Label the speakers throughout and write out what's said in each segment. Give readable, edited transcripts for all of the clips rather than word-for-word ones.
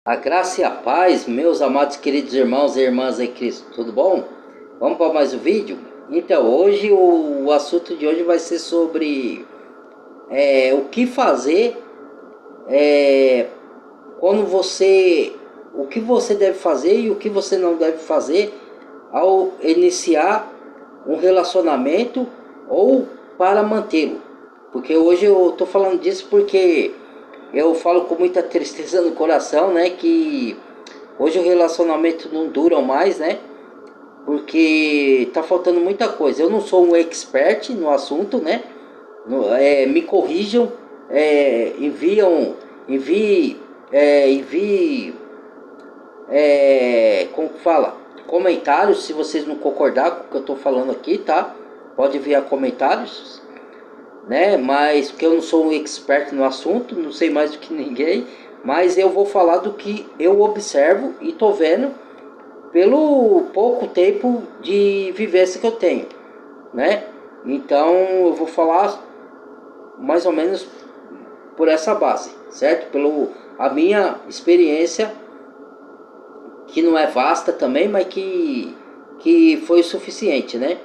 Speaker 1: A graça e a paz, meus amados queridos irmãos e irmãs em Cristo, tudo bom? Vamos para mais um vídeo? Então, hoje o assunto de hoje vai ser sobre o que fazer quando o que você deve fazer e o que você não deve fazer ao iniciar um relacionamento ou para mantê-lo. Porque hoje eu estou falando disso porque eu falo com muita tristeza no coração, né? Que hoje o relacionamento não dura mais, né? Porque tá faltando muita coisa. Eu não sou um expert no assunto, né? Me corrijam, envie, como que fala? Comentários, se vocês não concordar com o que eu tô falando aqui, tá? Pode enviar comentários, né? Mas que eu não sou um expert no assunto, não sei mais do que ninguém, mas eu vou falar do que eu observo e tô vendo pelo pouco tempo de vivência que eu tenho, né? Então eu vou falar mais ou menos por essa base, certo? Pelo a minha experiência, que não é vasta também, mas que foi suficiente, né?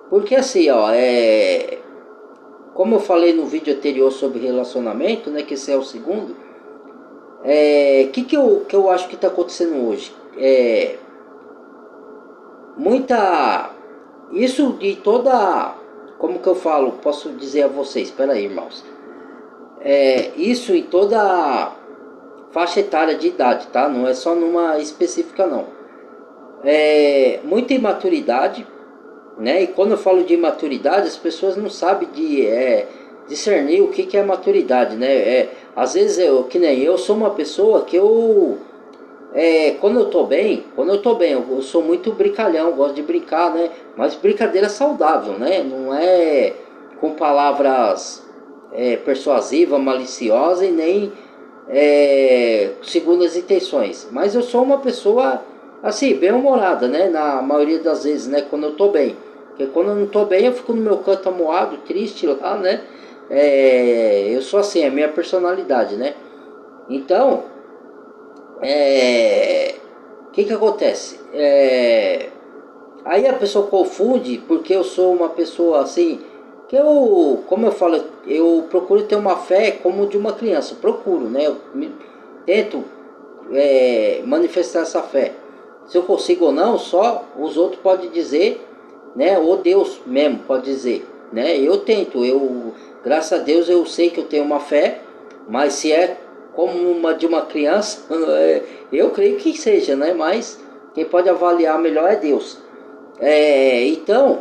Speaker 1: Porque assim, ó, como eu falei no vídeo anterior sobre relacionamento, né, que esse é o segundo, que eu acho que está acontecendo hoje? Isso de toda, como que eu falo, posso dizer a vocês, espera aí, irmãos, isso em toda faixa etária de idade, tá? Não é só numa específica, não. Muita imaturidade, né? E quando eu falo de imaturidade, as pessoas não sabem discernir o que é maturidade, né? Às vezes que nem eu sou uma pessoa que quando eu tô bem, eu sou muito brincalhão, gosto de brincar, né? Mas brincadeira saudável, né? Não é com palavras persuasivas, maliciosas e nem segundo as intenções. Mas eu sou uma pessoa assim, bem humorada, né? Na maioria das vezes, né? Quando eu tô bem. Porque quando eu não tô bem, eu fico no meu canto amuado, triste lá, né? Eu sou assim, é a minha personalidade, né? Então, que acontece? Aí a pessoa confunde, porque eu sou uma pessoa assim, como eu falo, eu procuro ter uma fé como de uma criança, procuro, né? Tento manifestar essa fé. Se eu consigo ou não, só os outros podem dizer, né? Ou Deus mesmo pode dizer, né? Eu tento, graças a Deus eu sei que eu tenho uma fé, mas se é como uma de uma criança, eu creio que seja, né? Mas quem pode avaliar melhor é Deus. Então,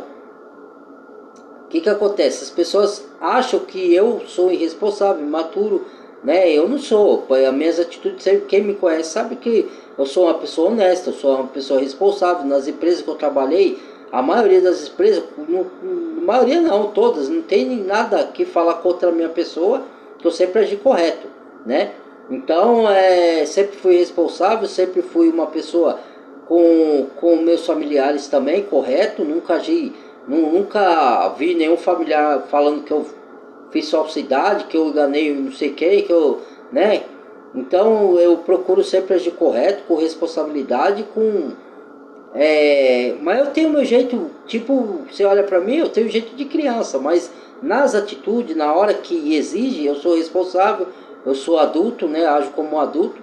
Speaker 1: o que acontece? As pessoas acham que eu sou irresponsável, imaturo, né? Eu não sou. As minhas atitudes, quem me conhece sabe que eu sou uma pessoa honesta, eu sou uma pessoa responsável. Nas empresas que eu trabalhei, a maioria das empresas, maioria não, todas, não tem nada que falar contra a minha pessoa, que eu sempre agi correto, né? Então, sempre fui responsável, sempre fui uma pessoa com meus familiares também, correto, nunca vi nenhum familiar falando que eu fiz falsidade, que eu enganei não sei quem, né? Então eu procuro sempre agir correto, com responsabilidade, mas eu tenho meu jeito, tipo, você olha pra mim, eu tenho jeito de criança, mas nas atitudes, na hora que exige, eu sou responsável, eu sou adulto, né? Ajo como um adulto.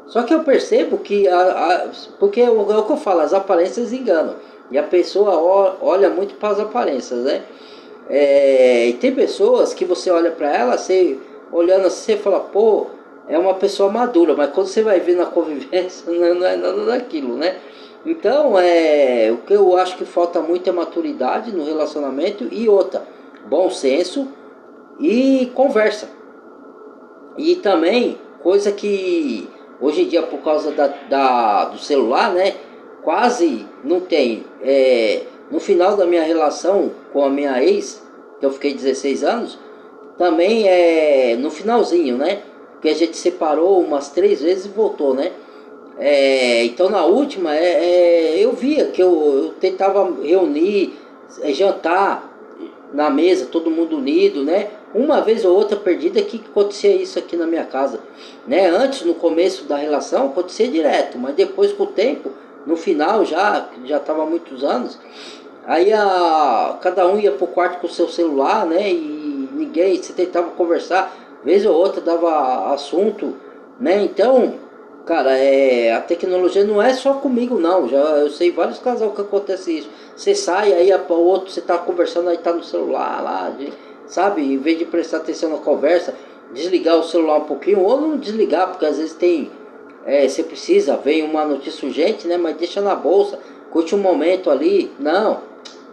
Speaker 1: Só que eu percebo que, porque é o que eu falo, as aparências enganam. E a pessoa olha muito para as aparências, né? E tem pessoas que você olha para ela, você olhando assim, você fala, pô, é uma pessoa madura. Mas quando você vai ver na convivência, não é nada daquilo, né? Então, o que eu acho que falta muito é maturidade no relacionamento e outra, bom senso e conversa. E também, coisa que hoje em dia, por causa do celular, né, quase não tem. No final da minha relação com a minha ex, que eu fiquei 16 anos, também no finalzinho, né, porque a gente separou umas 3 vezes e voltou, né. Então na última, eu via que eu tentava reunir, jantar na mesa, todo mundo unido, né, uma vez ou outra perdida que acontecia isso aqui na minha casa, né? Antes, no começo da relação, acontecia direto, mas depois com o tempo, no final já estava há muitos anos, aí cada um ia pro quarto com o seu celular, né? E ninguém, você tentava conversar, vez ou outra dava assunto, né? Então, cara, a tecnologia não é só comigo não, eu sei vários casais que acontece isso. Você sai, aí o outro, você tá conversando, aí tá no celular lá, sabe? Em vez de prestar atenção na conversa, desligar o celular um pouquinho, ou não desligar, porque às vezes você precisa, vem uma notícia urgente, né? Mas deixa na bolsa, curte um momento ali, não,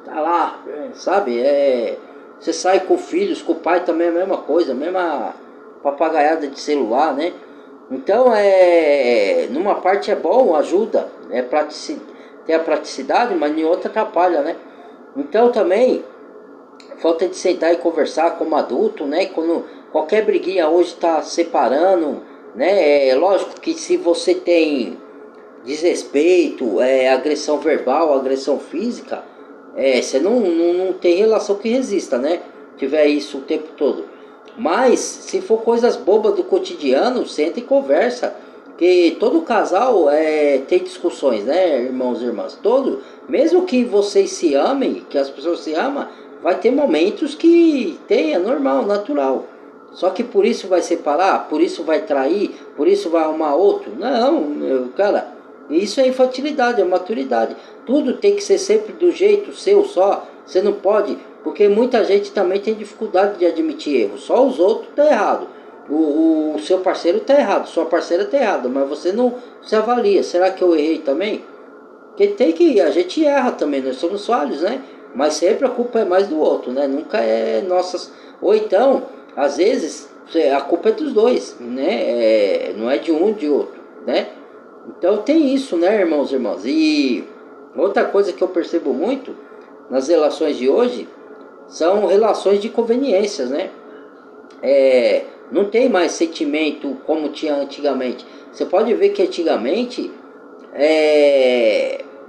Speaker 1: tá lá, sabe? Você sai com filhos, com o pai também é a mesma coisa, a mesma papagaiada de celular, né? Então, numa parte é bom, ajuda, tem a praticidade, mas em outra atrapalha, né? Então também, falta de sentar e conversar como adulto, né? Quando qualquer briguinha hoje está separando, né? É lógico que se você tem desrespeito, agressão verbal, agressão física, você não tem relação que resista, né? Tiver isso o tempo todo. Mas se for coisas bobas do cotidiano, senta e conversa. Que todo casal tem discussões, né, irmãos e irmãs? Mesmo que vocês se amem, que as pessoas se amam, vai ter momentos que é normal, natural. Só que por isso vai separar, por isso vai trair, por isso vai arrumar outro. Não, cara, isso é infantilidade, é maturidade. Tudo tem que ser sempre do jeito seu só. Você não pode, porque muita gente também tem dificuldade de admitir erro. Só os outros estão errados. O seu parceiro está errado, sua parceira está errada, mas você não se avalia. Será que eu errei também? Porque a gente erra também, nós somos falhos, né? Mas sempre a culpa é mais do outro, né? Nunca é nossas. Ou então, às vezes, a culpa é dos dois, né? Não é de um, de outro, né? Então tem isso, né, irmãos e irmãs? E outra coisa que eu percebo muito nas relações de hoje são relações de conveniências, né? Não tem mais sentimento como tinha antigamente. Você pode ver que antigamente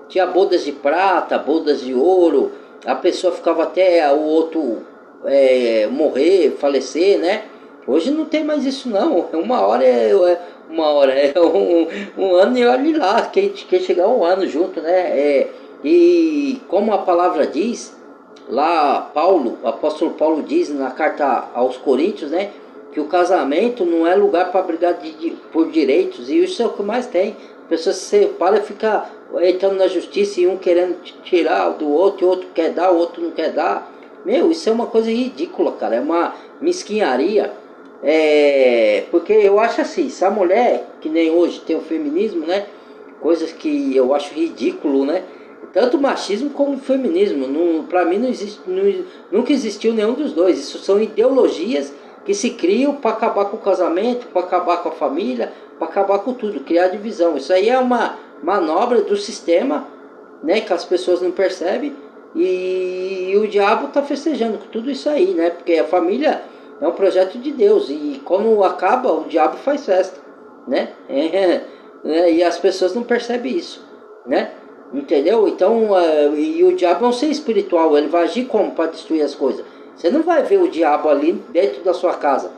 Speaker 1: tinha bodas de prata, bodas de ouro, a pessoa ficava até o outro morrer, falecer, né? Hoje não tem mais isso não. Um ano e olhe lá, quem chegar um ano junto, né? E como a palavra diz, lá o apóstolo Paulo diz na carta aos Coríntios, né? Que o casamento não é lugar para brigar por direitos, e isso é o que mais tem. A pessoa se separa e fica entrando na justiça, e um querendo tirar do outro, e o outro quer dar, o outro não quer dar. Meu, isso é uma coisa ridícula, cara, é uma mesquinharia. Porque eu acho assim, se a mulher, que nem hoje tem o feminismo, né? Coisas que eu acho ridículo, né? Tanto o machismo como o feminismo. Para mim nunca existiu nenhum dos dois. Isso são ideologias que se criam para acabar com o casamento, para acabar com a família, para acabar com tudo, criar divisão. Isso aí é uma manobra do sistema, né, que as pessoas não percebem, e o diabo está festejando com tudo isso aí, né? Porque a família é um projeto de Deus, e quando acaba, o diabo faz festa, né? E as pessoas não percebem isso, né? Entendeu? Então, e o diabo é um ser espiritual, ele vai agir como para destruir as coisas. Você não vai ver o diabo ali dentro da sua casa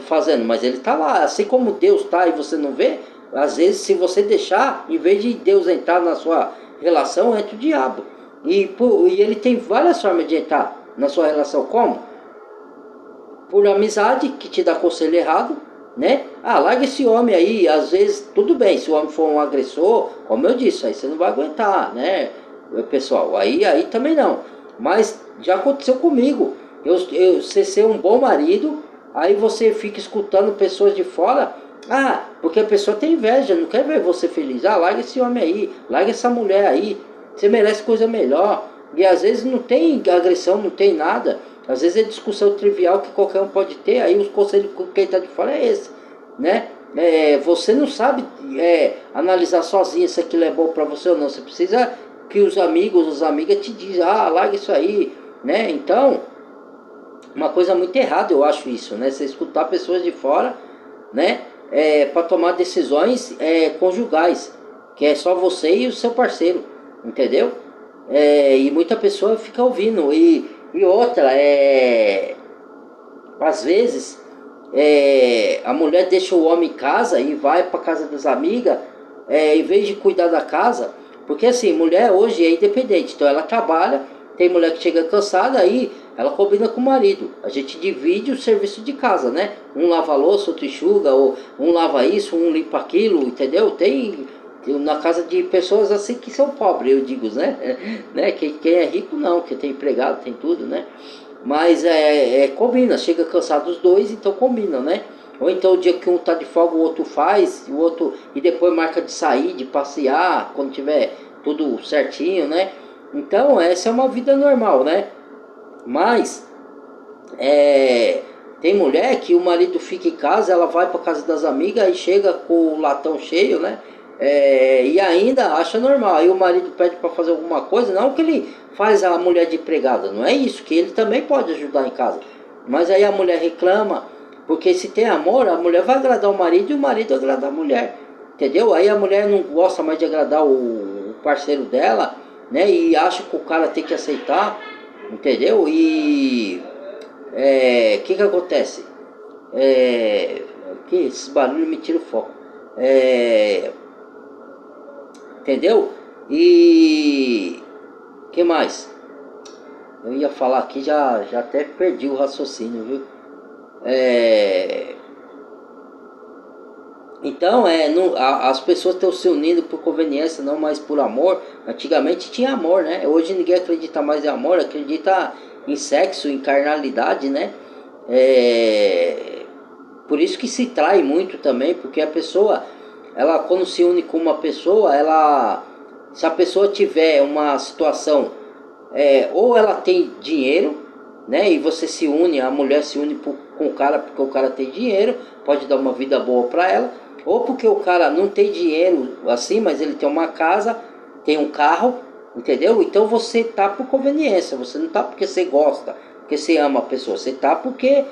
Speaker 1: fazendo, mas ele está lá. Assim como Deus está e você não vê, às vezes se você deixar, em vez de Deus entrar na sua relação, entra o diabo. E ele tem várias formas de entrar na sua relação. Como? Por amizade, que te dá conselho errado, né? Larga esse homem aí. Às vezes, tudo bem, se o homem for um agressor, como eu disse, aí você não vai aguentar, né, pessoal? Aí também não. Mas já aconteceu comigo. Você ser um bom marido, aí você fica escutando pessoas de fora. Porque a pessoa tem inveja, não quer ver você feliz. Larga esse homem aí, larga essa mulher aí. Você merece coisa melhor. E às vezes não tem agressão, não tem nada. Às vezes é discussão trivial que qualquer um pode ter. Aí os conselhos que quem está de fora é esse, né? Você não sabe analisar sozinho se aquilo é bom para você ou não. Você precisa que os amigos, as amigas te dizem, larga isso aí, né? Então, uma coisa muito errada, eu acho isso, né? Você escutar pessoas de fora, né? Para tomar decisões conjugais, que é só você e o seu parceiro, entendeu? E muita pessoa fica ouvindo. E outra, Às vezes, a mulher deixa o homem em casa e vai para casa das amigas, em vez de cuidar da casa, porque assim, mulher hoje é independente, então ela trabalha, tem mulher que chega cansada, aí ela combina com o marido, a gente divide o serviço de casa, né? Um lava a louça, outro enxuga, ou um lava isso, um limpa aquilo, entendeu? Tem na casa de pessoas assim que são pobres, eu digo, né? né? Quem é rico não, que tem empregado, tem tudo, né? Mas combina, chega cansado os dois, então combinam, né? Ou então o dia que um tá de folga, o outro faz, o outro e depois marca de sair, de passear, quando tiver tudo certinho, né? Então essa é uma vida normal, né? Mas tem mulher que o marido fica em casa, ela vai para casa das amigas e chega com o latão cheio, né? E ainda acha normal. Aí o marido pede para fazer alguma coisa, não que ele faz a mulher de empregada, não é isso, que ele também pode ajudar em casa. Mas aí a mulher reclama, porque se tem amor, a mulher vai agradar o marido e o marido agradar a mulher, entendeu? Aí a mulher não gosta mais de agradar o parceiro dela, né? E acha que o cara tem que aceitar, entendeu? E que acontece? Que esses barulhos me tiram o foco. Entendeu? E que mais? Eu ia falar aqui, já até perdi o raciocínio, viu? Então, as pessoas estão se unindo por conveniência, não mais por amor. Antigamente tinha amor, né? Hoje ninguém acredita mais em amor, acredita em sexo, em carnalidade, né? Por isso que se trai muito também, porque a pessoa, ela quando se une com uma pessoa, se a pessoa tiver uma situação, ou ela tem dinheiro, né? E você se une, a mulher se une com o cara porque o cara tem dinheiro, pode dar uma vida boa para ela, ou porque o cara não tem dinheiro assim, mas ele tem uma casa, tem um carro, entendeu? Então você tá por conveniência, você não tá porque você gosta, porque você ama a pessoa, você tá porque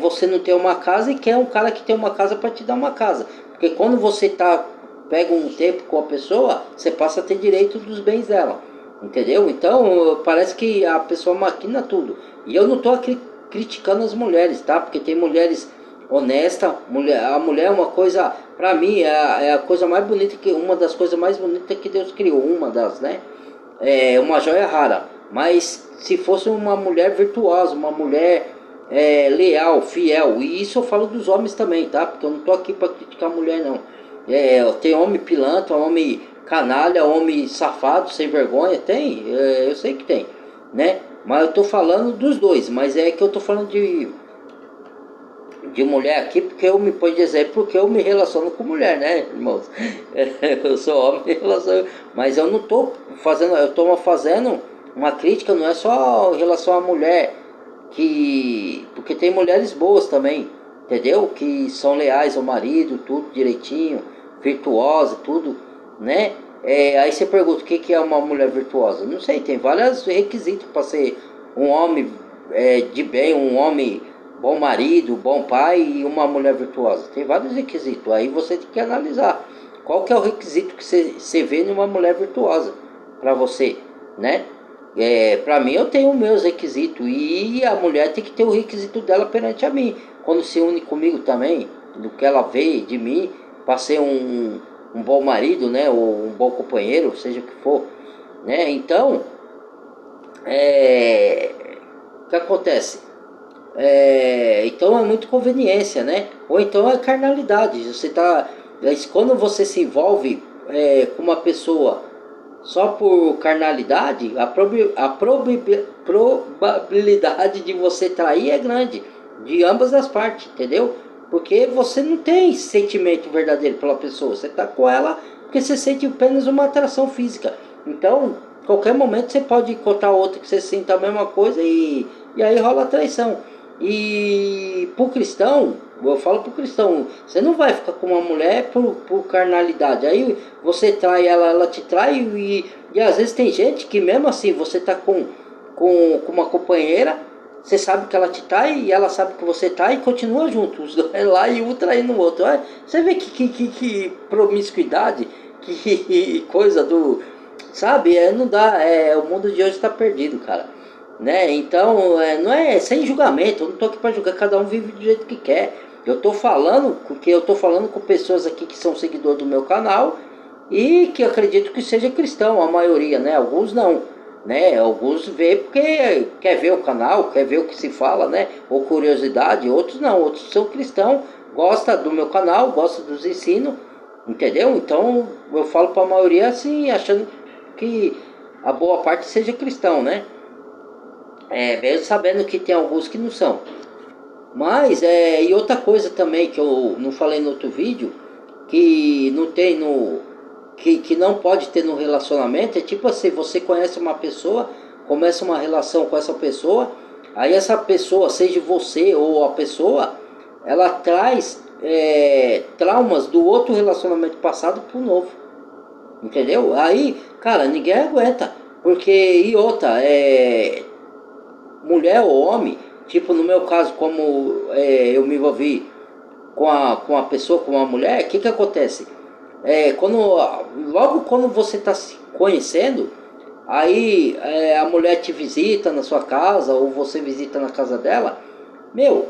Speaker 1: você não tem uma casa e quer um cara que tem uma casa para te dar uma casa. Porque quando você pega um tempo com a pessoa, você passa a ter direito dos bens dela. Entendeu? Então parece que a pessoa maquina tudo. E eu não estou aqui criticando as mulheres, tá? Porque tem mulheres honestas, a mulher é uma coisa, pra mim, é a coisa mais bonita, uma das coisas mais bonitas que Deus criou, uma das, né? É uma joia rara. Mas se fosse uma mulher virtuosa, uma mulher leal, fiel, e isso eu falo dos homens também, tá? Porque eu não tô aqui para criticar a mulher, não. Tem homem pilantra, homem canalha, homem safado, sem vergonha, tem, eu sei que tem, né? Mas eu tô falando dos dois, mas é que eu tô falando de mulher aqui, porque eu me ponho de exemplo, porque eu me relaciono com mulher, né, irmãos? Eu sou homem, me relaciono, mas eu não tô fazendo, eu tô fazendo uma crítica, não é só em relação à mulher, porque tem mulheres boas também, entendeu? Que são leais ao marido, tudo direitinho, virtuosa, tudo, né? Aí você pergunta o que é uma mulher virtuosa? Não sei, tem vários requisitos para ser um homem de bem, um homem bom marido, bom pai e uma mulher virtuosa. Tem vários requisitos. Aí você tem que analisar qual que é o requisito que você vê numa mulher virtuosa para você, né? Para mim eu tenho meus requisitos e a mulher tem que ter o requisito dela perante a mim. Quando se une comigo também, do que ela vê de mim, para ser um bom marido, né? Ou um bom companheiro, seja o que for, né? Então, o que acontece? Então é muito conveniência, né? Ou então é carnalidade. Quando você se envolve com uma pessoa só por carnalidade, a probabilidade de você trair é grande, de ambas as partes, entendeu? Porque você não tem sentimento verdadeiro pela pessoa, você está com ela porque você sente apenas uma atração física. Então, qualquer momento você pode encontrar outra que você sinta a mesma coisa e aí rola a traição. E pro cristão, eu falo pro cristão, você não vai ficar com uma mulher por carnalidade. Aí você trai ela, ela te trai e às vezes tem gente que mesmo assim, você tá com uma companheira, você sabe que ela te trai e ela sabe que você tá e continua junto, os dois lá e um traindo o outro. Você vê que promiscuidade, que coisa do... Sabe, não dá, o mundo de hoje está perdido, cara. né? Então, não é sem julgamento, eu não tô aqui para julgar, cada um vive do jeito que quer. Eu tô falando, porque eu tô falando com pessoas aqui que são seguidores do meu canal e que acredito que seja cristão, a maioria, né? Alguns não, né? Alguns vê porque quer ver o canal, quer ver o que se fala, né? Ou curiosidade, outros não, outros são cristãos, gosta do meu canal, gosta dos ensinos, entendeu? Então, eu falo para a maioria assim, achando que a boa parte seja cristão, né? Mesmo sabendo que tem alguns que não são. Mas, e outra coisa também que eu não falei no outro vídeo, que não tem no. Que não pode ter no relacionamento, é tipo assim, você conhece uma pessoa, começa uma relação com essa pessoa, aí essa pessoa, seja você ou a pessoa, ela traz traumas do outro relacionamento passado pro novo. Entendeu? Aí, cara, ninguém aguenta. Porque, e outra, mulher ou homem, tipo no meu caso, como eu me envolvi com a pessoa, com uma mulher, o que que acontece? Logo quando você está se conhecendo, aí a mulher te visita na sua casa, ou você visita na casa dela, meu,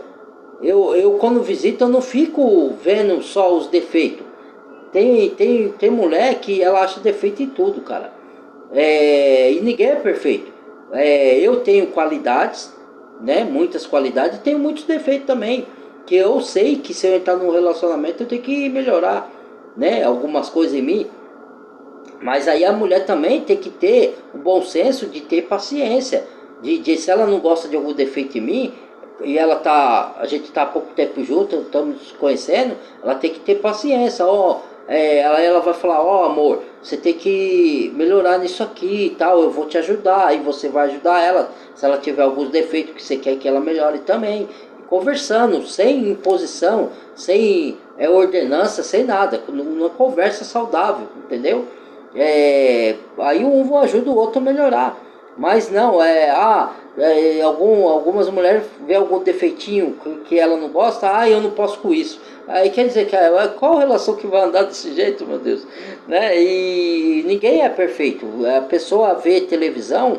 Speaker 1: eu quando visito eu não fico vendo só os defeitos. Tem mulher que ela acha defeito em tudo, cara. E ninguém é perfeito. Eu tenho qualidades, né? Muitas qualidades, e tenho muitos defeitos também. Que eu sei que se eu entrar num relacionamento eu tenho que melhorar, né? Algumas coisas em mim. Mas aí a mulher também tem que ter o bom senso de ter paciência. De se ela não gosta de algum defeito em mim, e a gente tá há pouco tempo junto, estamos nos conhecendo, ela tem que ter paciência. Ela vai falar, amor, você tem que melhorar nisso aqui e tal, eu vou te ajudar, e você vai ajudar ela, se ela tiver alguns defeitos que você quer que ela melhore também. Conversando, sem imposição, sem ordenança, sem nada, numa conversa saudável, entendeu? Aí um ajuda o outro a melhorar. Mas não, algumas mulheres vê algum defeitinho que ela não gosta, eu não posso com isso. Aí quer dizer que qual relação que vai andar desse jeito, meu Deus? Né? E ninguém é perfeito. A pessoa vê televisão,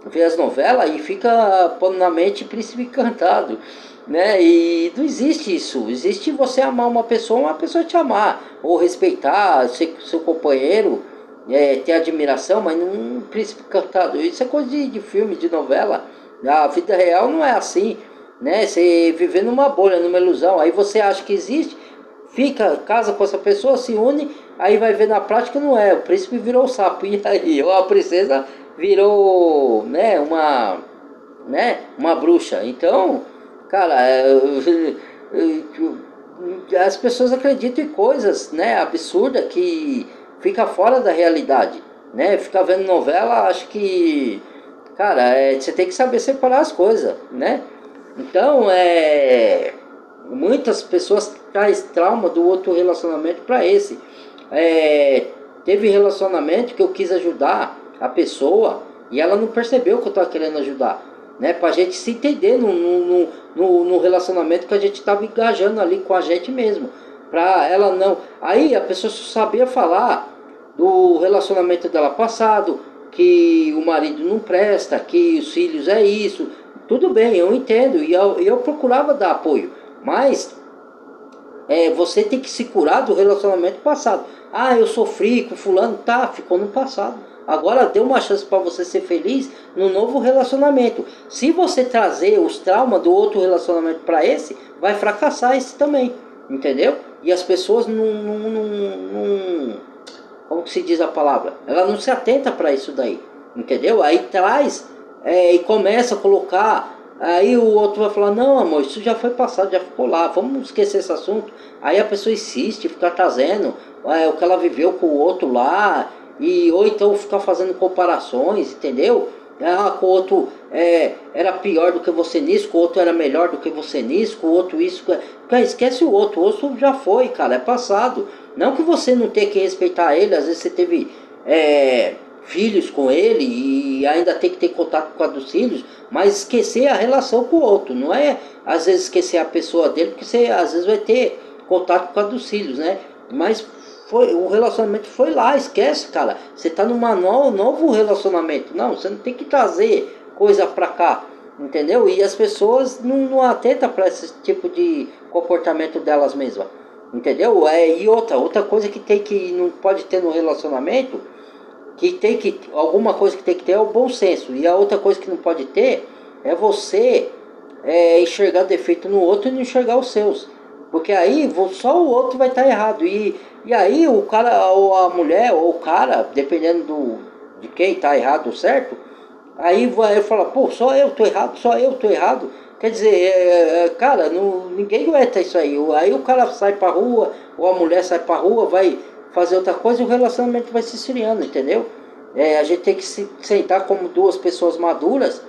Speaker 1: vê as novelas e fica pondo na mente Príncipe Encantado, né? E não existe isso. Existe você amar uma pessoa te amar, ou respeitar seu companheiro, ter admiração, mas não um Príncipe Encantado. Isso é coisa de filme, de novela. A vida real não é assim, né? Você viver numa bolha, numa ilusão, aí você acha que existe, fica, casa com essa pessoa, se une, aí vai ver na prática não é. O príncipe virou o sapo, e aí? Ou a princesa virou, uma bruxa. Então, cara, as pessoas acreditam em coisas, né, absurdas que fica fora da realidade, né? Ficar vendo novela, acho que, cara, você tem que saber separar as coisas, né? Então, muitas pessoas traz trauma do outro relacionamento para esse. Teve relacionamento que eu quis ajudar a pessoa e ela não percebeu que eu estava querendo ajudar, né? Pra gente se entender no relacionamento que a gente estava engajando ali com a gente mesmo. Pra ela não. Aí a pessoa só sabia falar do relacionamento dela passado, que o marido não presta, que os filhos é isso. Tudo bem, eu entendo, e eu procurava dar apoio, mas você tem que se curar do relacionamento passado. Eu sofri com fulano, tá, ficou no passado. Agora dê uma chance para você ser feliz no novo relacionamento. Se você trazer os traumas do outro relacionamento para esse, vai fracassar esse também, entendeu? E as pessoas como que se diz a palavra? Ela não se atenta para isso daí, entendeu? Aí traz e começa a colocar. Aí o outro vai falar, não amor, isso já foi passado, já ficou lá, vamos esquecer esse assunto. Aí a pessoa insiste, fica trazendo o que ela viveu com o outro lá, ou então ficar fazendo comparações, entendeu? Com o outro era pior do que você nisso, com o outro era melhor do que você nisso, com o outro isso. Cara, esquece o outro já foi, cara, é passado. Não que você não tenha que respeitar ele, às vezes você teve filhos com ele e ainda tem que ter contato com a dos filhos, mas esquecer a relação com o outro, não é às vezes esquecer a pessoa dele, porque você às vezes vai ter contato com a dos filhos, né? Mas o relacionamento foi lá, esquece, cara. Você tá num novo relacionamento. Não, você não tem que trazer coisa pra cá, entendeu? E as pessoas não atentam para esse tipo de comportamento delas mesmas, entendeu? E outra coisa que não pode ter no relacionamento, alguma coisa que tem que ter é o bom senso. E a outra coisa que não pode ter é você enxergar defeito no outro e não enxergar os seus. Porque aí só o outro vai estar errado. E aí o cara, ou a mulher, ou o cara, dependendo de quem está errado ou certo, aí vai falar, pô, só eu tô errado, só eu tô errado. Quer dizer, cara, ninguém aguenta isso aí. Aí o cara sai pra rua, ou a mulher sai pra rua, vai fazer outra coisa e o relacionamento vai se esfriando, entendeu? A gente tem que se sentar como duas pessoas maduras.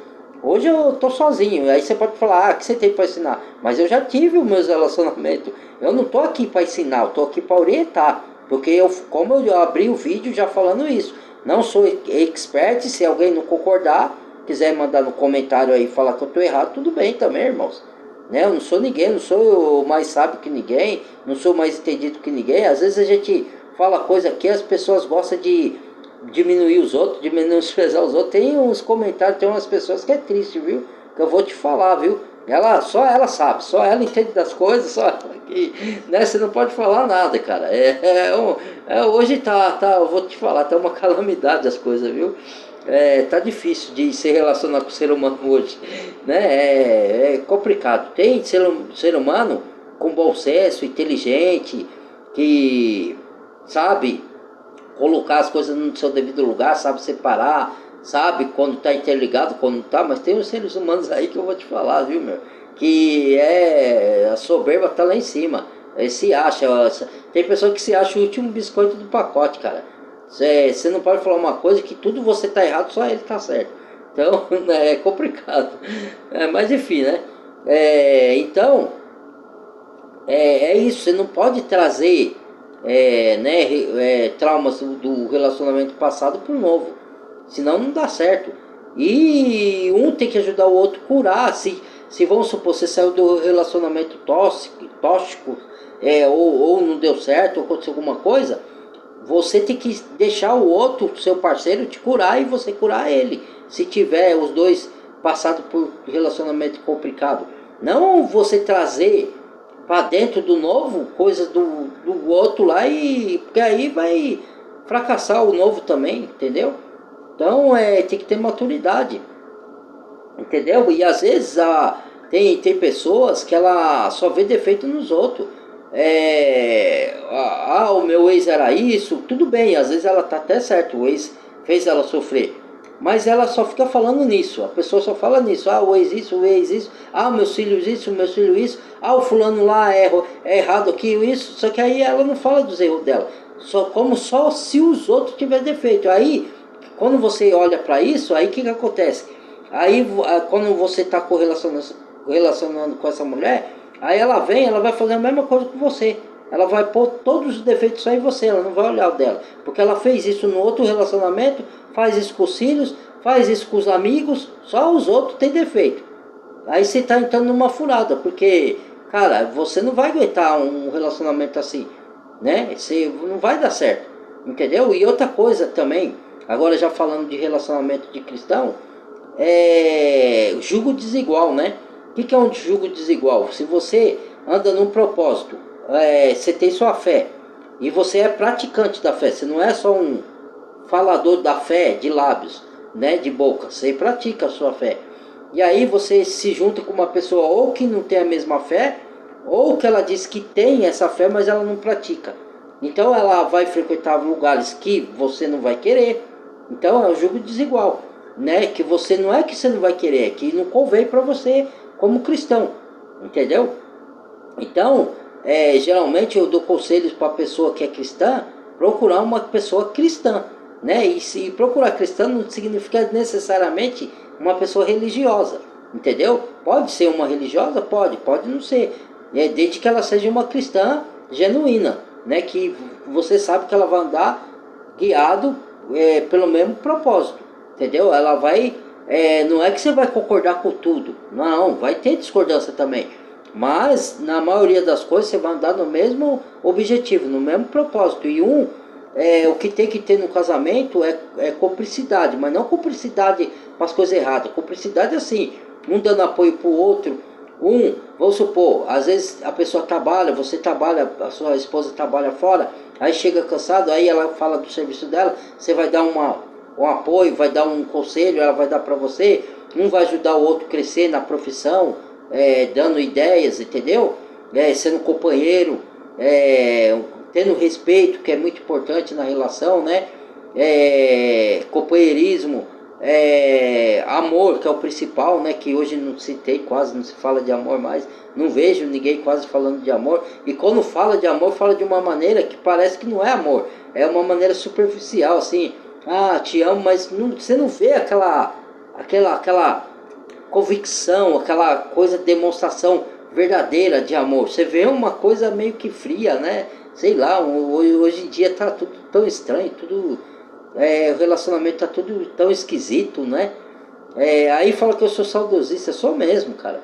Speaker 1: Hoje eu tô sozinho, aí você pode falar, o que você tem para ensinar? Mas eu já tive os meus relacionamentos. Eu não tô aqui para ensinar, eu tô aqui para orientar. Porque como eu abri o vídeo já falando isso, não sou expert, se alguém não concordar, quiser mandar no comentário aí falar que eu tô errado, tudo bem também, irmãos. Né? Eu não sou ninguém, não sou mais sábio que ninguém, não sou mais entendido que ninguém. Às vezes a gente fala coisa aqui, as pessoas gostam de diminuir os outros, de menosprezar os outros. Tem uns comentários, tem umas pessoas que é triste, viu? Que eu vou te falar, viu? Só ela sabe, só ela entende das coisas, só ela que, né? Você não pode falar nada, cara. Hoje eu vou te falar, tá uma calamidade as coisas, viu? Tá difícil de se relacionar com o ser humano hoje, né? É complicado. Tem ser humano com bom senso, inteligente, que sabe colocar as coisas no seu devido lugar, sabe separar, sabe quando tá interligado, quando não tá, mas tem uns seres humanos aí que eu vou te falar, viu, meu? Que a soberba tá lá em cima. Se acha, tem pessoa que se acha o último biscoito do pacote, cara. Você não pode falar uma coisa que tudo você tá errado, só ele tá certo. Então, é complicado. Mas enfim, né? Então, é isso, você não pode trazer traumas do relacionamento passado para o novo, senão não dá certo. E um tem que ajudar o outro a curar. Se vamos supor, você saiu do relacionamento tóxico, ou não deu certo, ou aconteceu alguma coisa, você tem que deixar o outro, seu parceiro, te curar e você curar ele. Se tiver os dois passado por relacionamento complicado, não você trazer para dentro do novo coisas do outro lá, porque aí vai fracassar o novo também, entendeu? Então tem que ter maturidade, entendeu? E às vezes tem pessoas que ela só vê defeito nos outros. O meu ex era isso, tudo bem, às vezes ela tá até certo, o ex fez ela sofrer, mas ela só fica falando nisso, a pessoa só fala nisso, o ex isso, meus filhos isso, meus filhos isso, o fulano lá é errado aqui, isso, só que aí ela não fala dos erros dela, só se os outros tiverem defeito. Aí, quando você olha para isso, aí o que acontece? Aí, quando você está relacionando com essa mulher, aí ela vai fazer a mesma coisa com você. Ela vai pôr todos os defeitos só em você, ela não vai olhar o dela. Porque ela fez isso no outro relacionamento, faz isso com os filhos, faz isso com os amigos, só os outros têm defeito. Aí você está entrando numa furada, porque, cara, você não vai aguentar um relacionamento assim, né? Você não vai dar certo, entendeu? E outra coisa também, agora já falando de relacionamento de cristão, jugo desigual, né? O que é um jugo desigual? Se você anda num propósito, você tem sua fé e você é praticante da fé, você não é só um falador da fé de lábios, né, de boca, você pratica a sua fé. E aí você se junta com uma pessoa ou que não tem a mesma fé, ou que ela diz que tem essa fé, mas ela não pratica. Então ela vai frequentar lugares que você não vai querer. Então é um jugo desigual, né? Que você não é que você não vai querer, é que não convém para você como cristão, entendeu? Então, geralmente eu dou conselhos para a pessoa que é cristã, procurar uma pessoa cristã, né? E se procurar cristã não significa necessariamente uma pessoa religiosa, entendeu? Pode ser uma religiosa, pode não ser, desde que ela seja uma cristã genuína, né? Que você sabe que ela vai andar guiado pelo mesmo propósito, entendeu? Ela vai, não é que você vai concordar com tudo, não, vai ter discordância também, mas na maioria das coisas você vai andar no mesmo objetivo, no mesmo propósito, e um o que tem que ter no casamento é cumplicidade, mas não cumplicidade para as coisas erradas. Cumplicidade assim, um dando apoio para o outro. Vamos supor, às vezes a pessoa trabalha, você trabalha, a sua esposa trabalha fora, aí chega cansado, aí ela fala do serviço dela, você vai dar um apoio, vai dar um conselho, ela vai dar para você, um vai ajudar o outro a crescer na profissão, dando ideias, entendeu? Sendo companheiro, tendo respeito, que é muito importante na relação, né? Companheirismo, amor, que é o principal, né? Que hoje não se tem, quase não se fala de amor mais. Não vejo ninguém quase falando de amor. E quando fala de amor, fala de uma maneira que parece que não é amor. É uma maneira superficial, assim. Ah, te amo, mas você não vê aquela convicção, aquela coisa, demonstração verdadeira de amor. Você vê uma coisa meio que fria, né? Sei lá, hoje em dia tá tudo tão estranho, tudo... o relacionamento tá tudo tão esquisito, né? Aí fala que eu sou saudosista, sou mesmo, cara.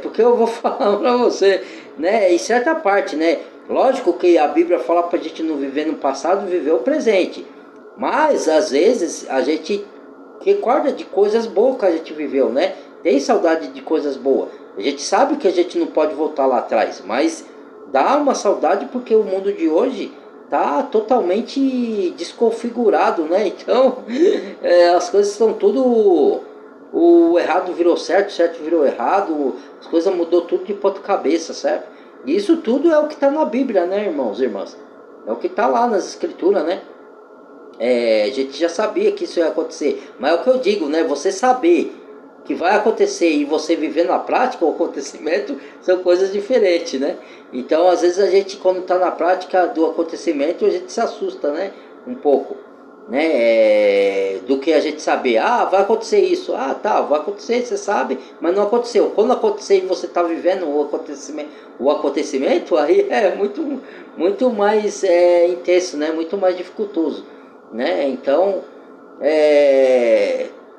Speaker 1: Porque eu vou falar pra você, né? Em certa parte, né? Lógico que a Bíblia fala pra gente não viver no passado, viver o presente. Mas, às vezes, a gente recorda de coisas boas que a gente viveu, né? Tem saudade de coisas boas. A gente sabe que a gente não pode voltar lá atrás, mas dá uma saudade porque o mundo de hoje tá totalmente desconfigurado, né? Então, as coisas estão tudo... O errado virou certo, certo virou errado, as coisas mudou tudo de ponta cabeça, certo? E isso tudo é o que está na Bíblia, né, irmãos e irmãs? É o que está lá nas escrituras, né? A gente já sabia que isso ia acontecer, mas é o que eu digo, né? Você saber que vai acontecer e você viver na prática o acontecimento são coisas diferentes, né? Então, às vezes a gente, quando está na prática do acontecimento, a gente se assusta, né? Um pouco, né? Do que a gente saber, vai acontecer isso, tá, vai acontecer, você sabe, mas não aconteceu. Quando acontecer e você está vivendo o acontecimento, aí é muito mais intenso, né? Muito mais dificultoso, né? Então,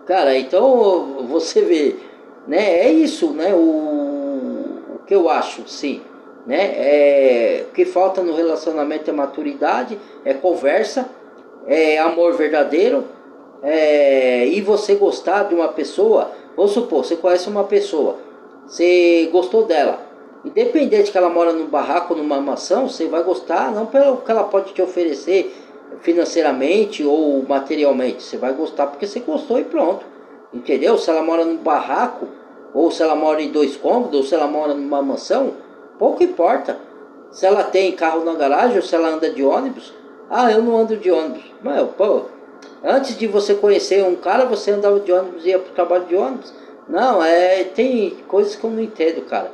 Speaker 1: cara, então você vê, né? É isso, né? O que eu acho, sim, né? O que falta no relacionamento é maturidade, é conversa, é amor verdadeiro, e você gostar de uma pessoa. Vamos supor, você conhece uma pessoa, você gostou dela, independente que ela mora num barraco, numa mansão, você vai gostar não pelo que ela pode te oferecer financeiramente ou materialmente, você vai gostar porque você gostou e pronto, entendeu? Se ela mora num barraco, ou se ela mora em 2 cômodos, ou se ela mora numa mansão, pouco importa. Se ela tem carro na garagem ou se ela anda de ônibus. Eu não ando de ônibus. Mas, pô, antes de você conhecer um cara, você andava de ônibus e ia pro trabalho de ônibus. Não, tem coisas que eu não entendo, cara,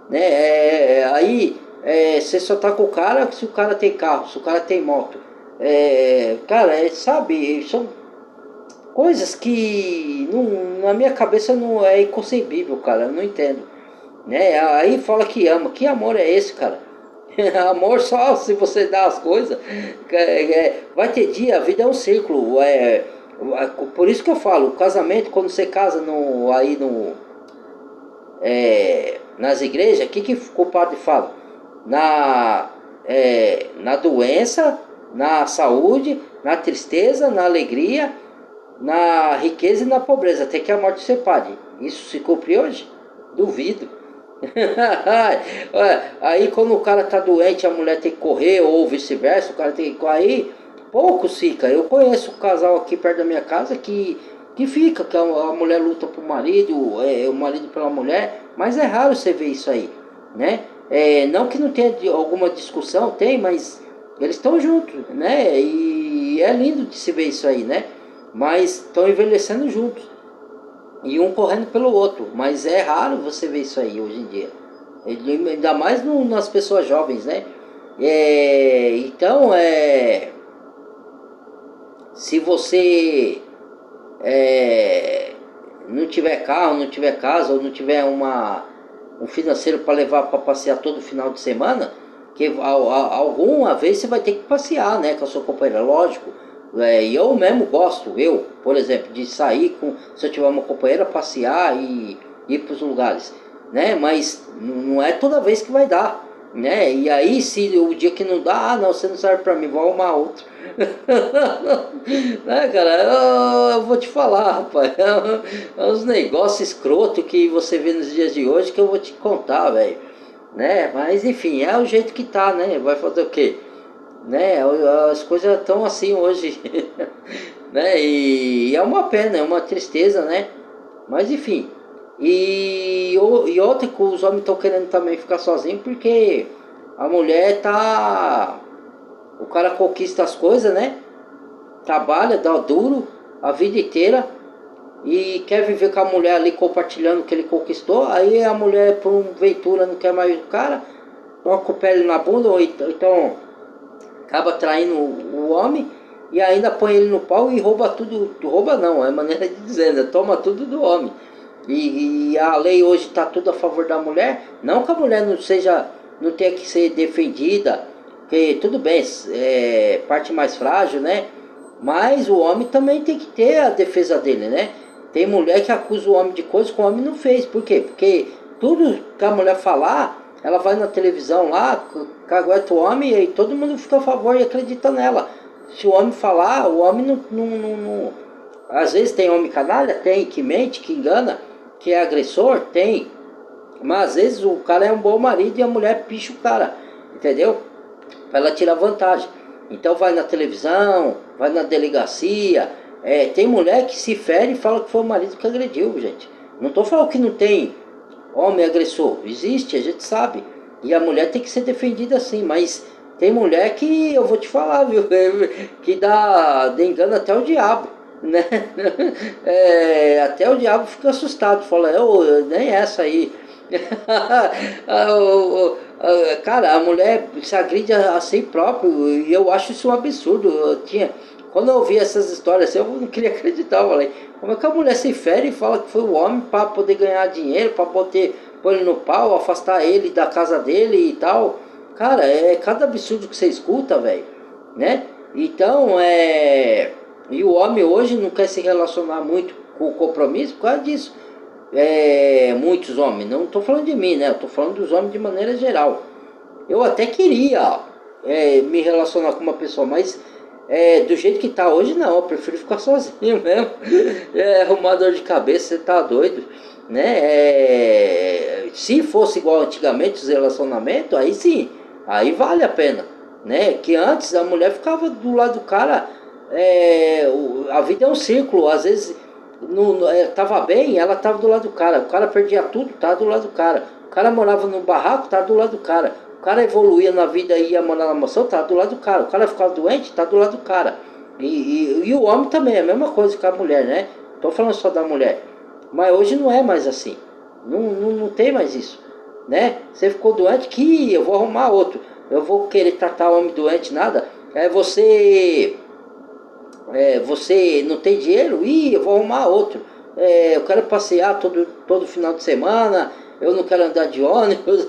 Speaker 1: né? Aí você só tá com o cara se o cara tem carro, se o cara tem moto. Cara, sabe, são coisas que na minha cabeça não é inconcebível, cara, eu não entendo, né? Aí fala que ama, que amor é esse, cara? Amor só se você dá as coisas. Vai ter dia, a vida é um círculo. Por isso que eu falo, o casamento, quando você casa nas igrejas, o que o padre fala? Na doença, na saúde, na tristeza, na alegria, na riqueza e na pobreza, até que a morte separe. Isso se cumpre hoje? Duvido. Aí quando o cara tá doente, a mulher tem que correr, ou vice-versa, o cara tem que correr. Aí poucos fica. Eu conheço um casal aqui perto da minha casa que fica, que a mulher luta pro marido, o marido pela mulher, mas é raro você ver isso aí, né? Não que não tenha alguma discussão, tem, mas eles estão juntos, né? E é lindo de se ver isso aí, né? Mas estão envelhecendo juntos. E um correndo pelo outro. Mas é raro você ver isso aí hoje em dia. Ainda mais nas pessoas jovens, né? Então, se você não tiver carro, não tiver casa, ou não tiver um financeiro para levar para passear todo final de semana, que alguma vez você vai ter que passear, né, com a sua companheira, lógico. E eu mesmo gosto, por exemplo, de sair se eu tiver uma companheira, passear e ir para os lugares, né? Mas não é toda vez que vai dar, né? E aí, se o dia que não dá, ah, não, você não serve pra mim, vou arrumar outro. Né, cara, eu vou te falar, rapaz, é uns negócios escroto que você vê nos dias de hoje que eu vou te contar, velho, né? Mas enfim, é o jeito que tá, né? Vai fazer o quê? Né? As coisas estão assim hoje, né? E é uma pena, é uma tristeza, né? Mas enfim, e outra que os homens estão querendo também ficar sozinhos porque a mulher tá. O cara conquista as coisas, né? Trabalha, dá duro a vida inteira e quer viver com a mulher ali compartilhando o que ele conquistou. Aí a mulher, por um ventura, não quer mais o cara, coloca o ele na bunda, ou então acaba traindo o homem e ainda põe ele no pau e rouba tudo. Rouba não, é maneira de dizer, né? Toma tudo do homem. E a lei hoje está tudo a favor da mulher. Não que a mulher não tenha que ser defendida, porque tudo bem, é parte mais frágil, né? Mas o homem também tem que ter a defesa dele, né? Tem mulher que acusa o homem de coisas que o homem não fez. Por quê? Porque tudo que a mulher falar, ela vai na televisão lá, cagueta o homem e todo mundo fica a favor e acredita nela. Se o homem falar, o homem não. Às vezes tem homem canalha, tem, que mente, que engana, que é agressor, tem. Mas às vezes o cara é um bom marido e a mulher picha o cara, entendeu? Pra ela tirar vantagem. Então vai na televisão, vai na delegacia. Tem mulher que se fere e fala que foi o marido que agrediu, gente. Não tô falando que não tem homem agressor. Existe, a gente sabe. E a mulher tem que ser defendida assim, mas tem mulher que eu vou te falar, viu? Que dá engano até o diabo, né? Até o diabo fica assustado, fala, nem essa aí. Cara, a mulher se agride a si próprio e eu acho isso um absurdo. Quando eu ouvi essas histórias assim, eu não queria acreditar. Eu falei, como é que a mulher se fere e fala que foi o homem para poder ganhar dinheiro, para poder pôr ele no pau, afastar ele da casa dele e tal? Cara, é cada absurdo que você escuta, velho, né? Então, e o homem hoje não quer se relacionar muito com o compromisso por causa disso. Muitos homens, não estou falando de mim, né? Eu estou falando dos homens de maneira geral. Eu até queria me relacionar com uma pessoa, mas do jeito que tá hoje não, eu prefiro ficar sozinho mesmo. Arrumar dor de cabeça, você tá doido, né? Se fosse igual antigamente os relacionamentos, aí sim, aí vale a pena, né? Que antes a mulher ficava do lado do cara, a vida é um círculo, às vezes tava bem, ela tava do lado do cara. O cara perdia tudo, tava do lado do cara. O cara morava no barraco, tava do lado do cara. O cara evoluía na vida e ia morar na mansão, tava do lado do cara. O cara ficava doente, tá do lado do cara. E o homem também, é a mesma coisa que a mulher, né? Tô falando só da mulher. Mas hoje não é mais assim. Não tem mais isso, né? Você ficou doente, que eu vou arrumar outro. Eu vou querer tratar o homem doente, nada. Você não tem dinheiro? Ih, eu vou arrumar outro. Eu quero passear todo final de semana. Eu não quero andar de ônibus.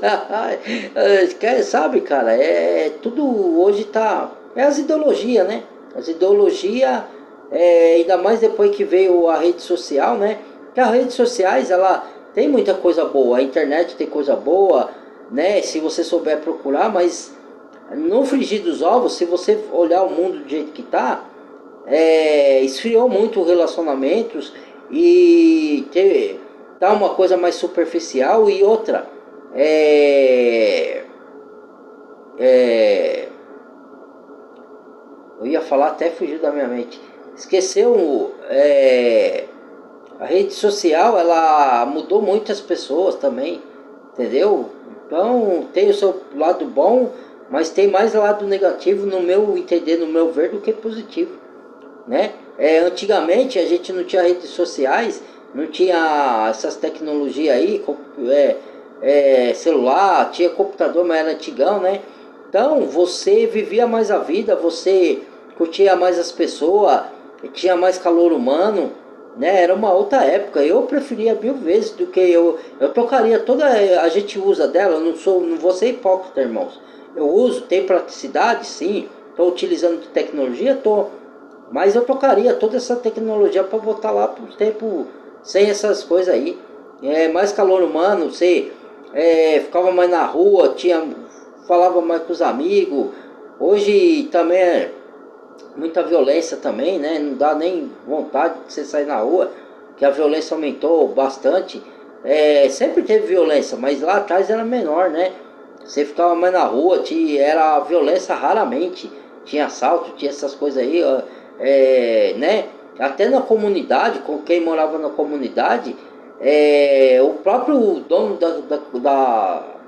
Speaker 1: Sabe, cara, tudo hoje tá. É as ideologias, né? As ideologias, ainda mais depois que veio a rede social, né? Porque as redes sociais, ela tem muita coisa boa. A internet tem coisa boa, né? Se você souber procurar, mas no frigir dos ovos, se você olhar o mundo do jeito que tá, esfriou muito os relacionamentos e tá uma coisa mais superficial. E outra, eu ia falar, até fugiu da minha mente, esqueceu. A rede social, ela mudou muitas pessoas também, entendeu? Então tem o seu lado bom, mas tem mais lado negativo, no meu entender, no meu ver, do que positivo, né? Antigamente a gente não tinha redes sociais, não tinha essas tecnologias aí, celular, tinha computador, mas era antigão, né? Então você vivia mais a vida, você curtia mais as pessoas, tinha mais calor humano, né? Era uma outra época. Eu preferia 1000 vezes do que eu trocaria toda. A gente usa dela, não vou ser hipócrita, irmãos. Eu uso, tem praticidade, sim. Estou utilizando de tecnologia, mas eu trocaria toda essa tecnologia para voltar lá para o tempo sem essas coisas aí. Mais calor humano, você ficava mais na rua, tinha falava mais com os amigos. Hoje também é muita violência também, né? Não dá nem vontade de você sair na rua, que a violência aumentou bastante. Sempre teve violência, mas lá atrás era menor, né? Você ficava mais na rua, era violência raramente. Tinha assalto, tinha essas coisas aí, ó, né? Até na comunidade, com quem morava na comunidade, o próprio dono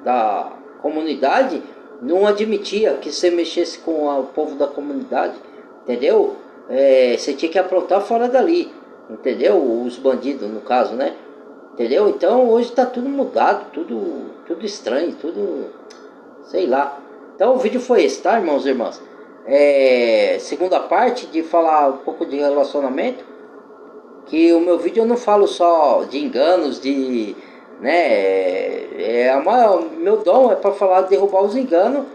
Speaker 1: da comunidade não admitia que você mexesse com o povo da comunidade, entendeu? Você tinha que aprontar fora dali, entendeu? Os bandidos, no caso, né? Entendeu? Então hoje tá tudo mudado, tudo estranho, tudo, sei lá. Então o vídeo foi esse, tá, irmãos e irmãs? Segunda parte de falar um pouco de relacionamento, que o meu vídeo eu não falo só de enganos, né? Meu dom é para falar, derrubar os enganos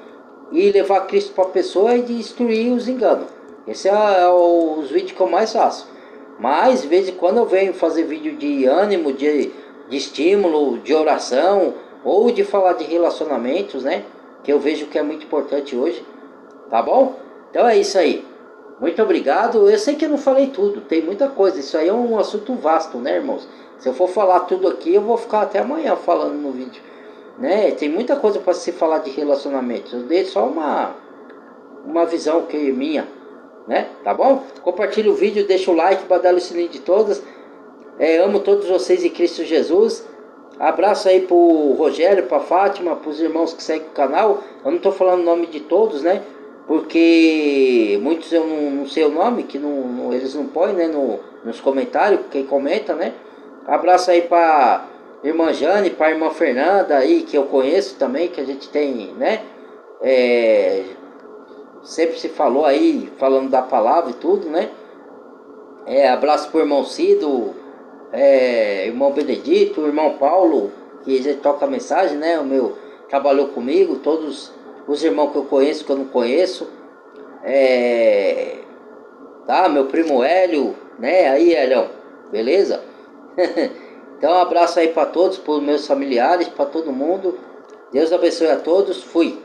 Speaker 1: e levar Cristo para a pessoa e destruir os enganos. Esse é os vídeos que eu mais faço. Mas de vez em quando eu venho fazer vídeo de ânimo, de estímulo, de oração, ou de falar de relacionamentos, né? Que eu vejo que é muito importante hoje. Tá bom? Então é isso aí. Muito obrigado. Eu sei que eu não falei tudo, tem muita coisa. Isso aí é um assunto vasto, né, irmãos? Se eu for falar tudo aqui, eu vou ficar até amanhã falando no vídeo, né? Tem muita coisa para se falar de relacionamentos. Eu dei só uma visão que é minha, né? Tá bom? Compartilha o vídeo, deixa o like, badala o sininho de todas. Amo todos vocês em Cristo Jesus. Abraço aí pro Rogério, pra Fátima, pros irmãos que seguem o canal. Eu não tô falando o nome de todos, né? Porque muitos eu não sei o nome, que eles não põem, né, nos comentários, quem comenta, né? Abraço aí pra irmã Jane, pra irmã Fernanda aí, que eu conheço também, que a gente tem, né? Sempre se falou aí, falando da palavra e tudo, né? Abraço pro irmão Cido, irmão Benedito, irmão Paulo, que já toca a mensagem, né? O meu trabalhou comigo, todos os irmãos que eu conheço, que eu não conheço, tá? Meu primo Hélio, né? Aí, Hélio, beleza? Então, um abraço aí para todos, para os meus familiares, para todo mundo. Deus abençoe a todos. Fui.